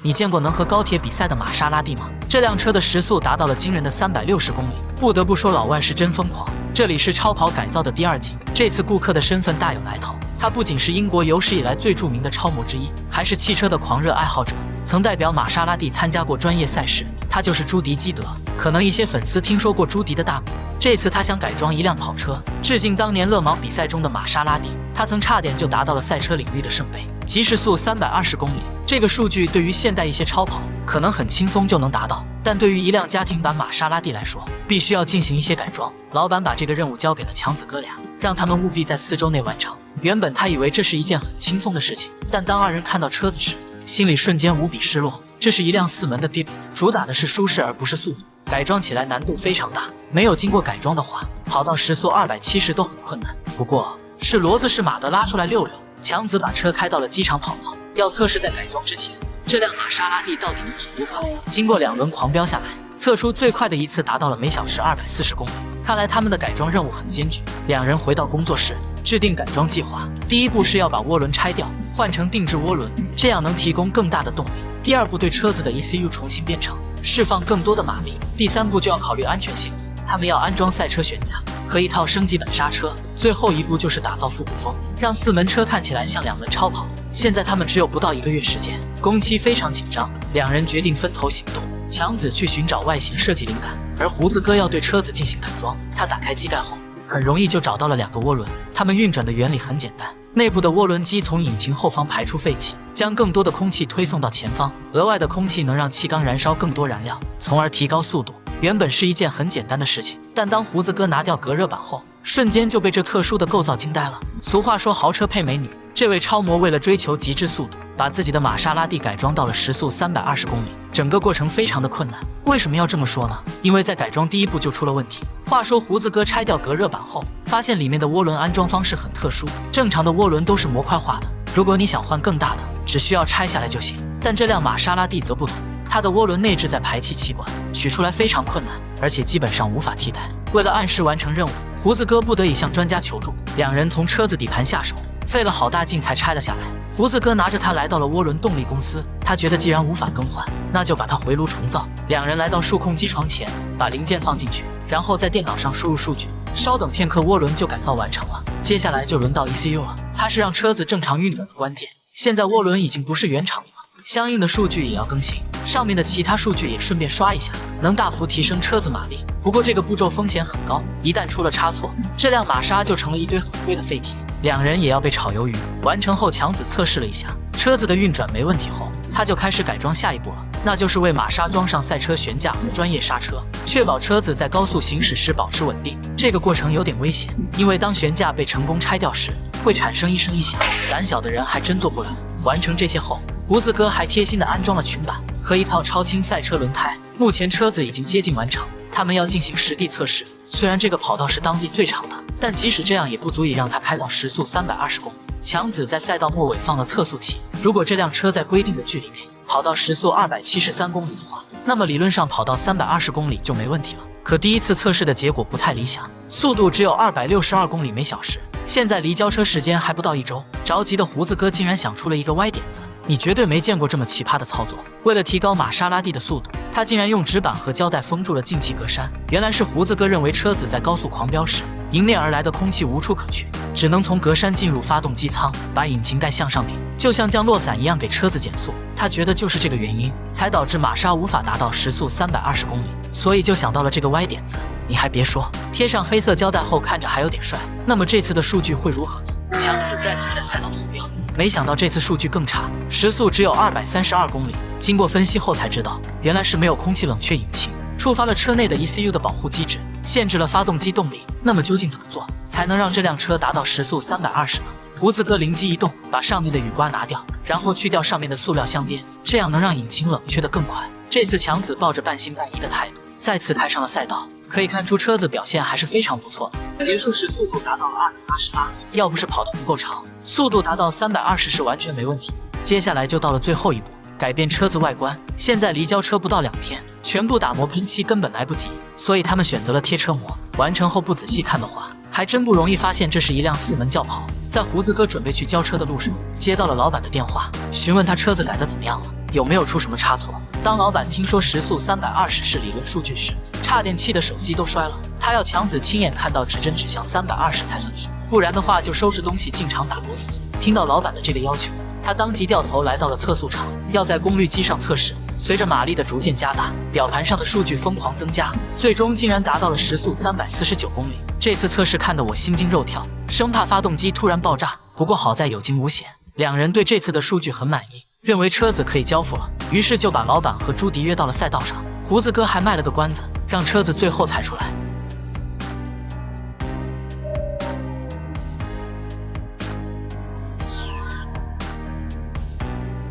你见过能和高铁比赛的玛莎拉蒂吗？这辆车的时速达到了惊人的360公里，不得不说老外是真疯狂。这里是超跑改造的第2集，这次顾客的身份大有来头，他不仅是英国有史以来最著名的超模之一，还是汽车的狂热爱好者，曾代表玛莎拉蒂参加过专业赛事。他就是朱迪·基德。可能一些粉丝听说过朱迪的大名，这次他想改装一辆跑车，致敬当年勒芒比赛中的玛莎拉蒂。他曾差点就达到了赛车领域的圣杯，极时速320公里。这个数据对于现代一些超跑可能很轻松就能达到，但对于一辆家庭版玛莎拉蒂来说，必须要进行一些改装。老板把这个任务交给了强子哥俩，让他们务必在4周内完成。原本他以为这是一件很轻松的事情，但当2人看到车子时，心里瞬间无比失落。这是一辆4门的 DB， 主打的是舒适而不是速度，改装起来难度非常大，没有经过改装的话，跑到时速270都很困难。不过是骡子是马的拉出来溜溜，强子把车开到了机场跑道，要测试在改装之前这辆玛莎拉蒂到底能跑多快。经过2轮狂飙下来，测出最快的一次达到了每小时240公里。看来他们的改装任务很艰巨。2人回到工作室，制定改装计划。第一步是要把涡轮拆掉，换成定制涡轮，这样能提供更大的动力。第2步对车子的 ECU 重新编程，释放更多的马力。第3步就要考虑安全性，他们要安装赛车悬架和一套升级版刹车。最后一步就是打造复古风，让4门车看起来像2门超跑。现在他们只有不到1个月时间，工期非常紧张。2人决定分头行动，强子去寻找外形设计灵感，而胡子哥要对车子进行改装。他打开机盖后，很容易就找到了2个涡轮，它们运转的原理很简单。内部的涡轮机从引擎后方排出废气，将更多的空气推送到前方，额外的空气能让气缸燃烧更多燃料，从而提高速度。原本是一件很简单的事情，但当胡子哥拿掉隔热板后，瞬间就被这特殊的构造惊呆了。俗话说豪车配美女，这位超模为了追求极致速度，把自己的玛莎拉蒂改装到了时速320公里，整个过程非常的困难。为什么要这么说呢？因为在改装第1步就出了问题。话说胡子哥拆掉隔热板后，发现里面的涡轮安装方式很特殊，正常的涡轮都是模块化的，如果你想换更大的，只需要拆下来就行。但这辆玛莎拉蒂则不同，它的涡轮内置在排气气管，取出来非常困难，而且基本上无法替代。为了按时完成任务，胡子哥不得已向专家求助。2人从车子底盘下手，费了好大劲才拆了下来。胡子哥拿着它来到了涡轮动力公司，他觉得既然无法更换，那就把它回炉重造。2人来到数控机床前，把零件放进去，然后在电脑上输入数据。稍等片刻，涡轮就改造完成了。接下来就轮到 ECU 了，它是让车子正常运转的关键。现在涡轮已经不是原厂的了，相应的数据也要更新，上面的其他数据也顺便刷一下，能大幅提升车子马力。不过这个步骤风险很高，一旦出了差错，这辆玛莎就成了一堆很贵的废铁。2人也要被炒鱿鱼。完成后，强子测试了一下车子的运转没问题后，他就开始改装下一步了，那就是为玛莎装上赛车悬架和专业刹车，确保车子在高速行驶时保持稳定。这个过程有点危险，因为当悬架被成功拆掉时，会产生一声一响，胆小的人还真做不了。完成这些后，胡子哥还贴心的安装了裙板和一套超轻赛车轮胎。目前车子已经接近完成，他们要进行实地测试。虽然这个跑道是当地最长的，但即使这样也不足以让它开到时速320公里。强子在赛道末尾放了测速器，如果这辆车在规定的距离内跑到时速273公里的话，那么理论上跑到320公里就没问题了。可第一次测试的结果不太理想，速度只有262公里每小时。现在离交车时间还不到1周，着急的胡子哥竟然想出了一个歪点子。你绝对没见过这么奇葩的操作。为了提高玛莎拉蒂的速度，他竟然用纸板和胶带封住了进气格栅。原来是胡子哥认为车子在高速狂飙时，迎面而来的空气无处可去，只能从格栅进入发动机舱，把引擎盖向上顶，就像降落伞一样给车子减速。他觉得就是这个原因，才导致玛莎无法达到时速320公里，所以就想到了这个歪点子。你还别说，贴上黑色胶带后看着还有点帅。那么这次的数据会如何呢？强子再次在赛道狂飙，没想到这次数据更差，时速只有232公里。经过分析后才知道，原来是没有空气冷却引擎，触发了车内的 ECU 的保护机制，限制了发动机动力。那么究竟怎么做才能让这辆车达到时速320呢？胡子哥灵机一动，把上面的雨刮拿掉，然后去掉上面的塑料镶边，这样能让引擎冷却得更快。这次强子抱着半信半疑的态度再次抬上了赛道，可以看出车子表现还是非常不错的。结束时速度达到了288，要不是跑得不够长，速度达到320是完全没问题。接下来就到了最后一步，改变车子外观。现在离交车不到2天，全部打磨喷漆根本来不及，所以他们选择了贴车膜。完成后不仔细看的话，还真不容易发现这是一辆4门轿跑。在胡子哥准备去交车的路上，接到了老板的电话，询问他车子改得怎么样了。有没有出什么差错？当老板听说时速320是理论数据时，差点气得手机都摔了。他要强子亲眼看到指针指向320才算数，不然的话就收拾东西进厂打螺丝。听到老板的这个要求，他当即掉头来到了测速场，要在功率机上测试。随着马力的逐渐加大，表盘上的数据疯狂增加，最终竟然达到了时速349公里。这次测试看得我心惊肉跳，生怕发动机突然爆炸。不过好在有惊无险，两人对这次的数据很满意，认为车子可以交付了，于是就把老板和朱迪约到了赛道上。胡子哥还卖了个关子，让车子最后才出来。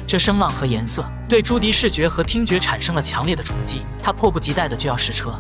这声浪和颜色对朱迪视觉和听觉产生了强烈的冲击，他迫不及待的就要试车。